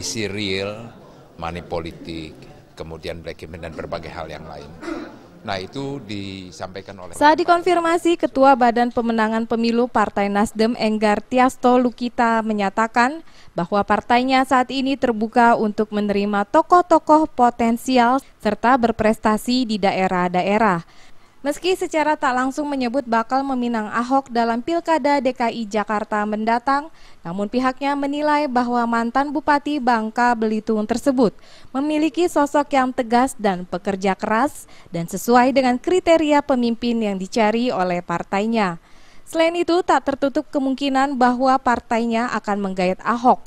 Isi real, money politik, kemudian black campaign dan berbagai hal yang lain. Nah, itu disampaikan oleh... Saat dikonfirmasi, Ketua Badan Pemenangan Pemilu Partai Nasdem Enggar Tiasto Lukita menyatakan bahwa partainya saat ini terbuka untuk menerima tokoh-tokoh potensial serta berprestasi di daerah-daerah. Meski secara tak langsung menyebut bakal meminang Ahok dalam Pilkada DKI Jakarta mendatang, namun pihaknya menilai bahwa mantan Bupati Bangka Belitung tersebut memiliki sosok yang tegas dan pekerja keras dan sesuai dengan kriteria pemimpin yang dicari oleh partainya. Selain itu, tak tertutup kemungkinan bahwa partainya akan menggait Ahok.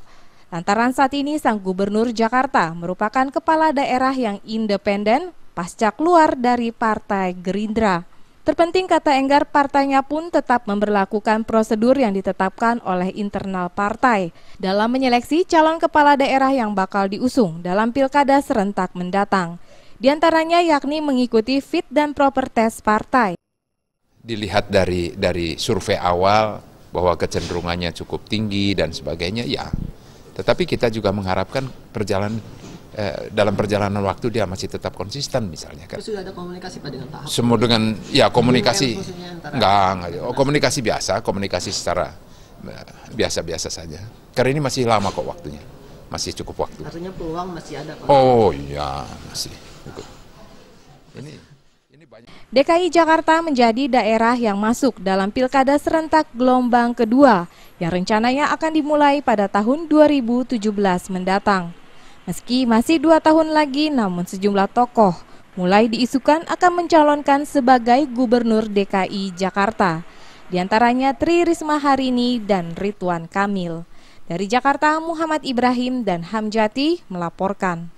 Lantaran saat ini sang Gubernur Jakarta merupakan kepala daerah yang independen pasca keluar dari Partai Gerindra. Terpenting, kata Enggar, partainya pun tetap memberlakukan prosedur yang ditetapkan oleh internal partai dalam menyeleksi calon kepala daerah yang bakal diusung dalam pilkada serentak mendatang. Di antaranya yakni mengikuti fit dan proper test partai. Dilihat dari survei awal bahwa kecenderungannya cukup tinggi dan sebagainya, ya. Tetapi kita juga mengharapkan dalam perjalanan waktu dia masih tetap konsisten misalnya kan. Sudah ada komunikasi Pak dengan Pak Ahok? Semua dengan ya komunikasi komunikasi biasa, komunikasi secara biasa-biasa saja. Karena ini masih lama kok waktunya. Masih cukup waktu. Artinya peluang masih ada Pak? Oh iya, masih. Ini banyak. DKI Jakarta menjadi daerah yang masuk dalam Pilkada serentak gelombang kedua yang rencananya akan dimulai pada tahun 2017 mendatang. Meski masih 2 tahun lagi, namun sejumlah tokoh mulai diisukan akan mencalonkan sebagai Gubernur DKI Jakarta. Di antaranya Tri Risma Harini dan Ridwan Kamil. Dari Jakarta, Muhammad Ibrahim dan Hamjati melaporkan.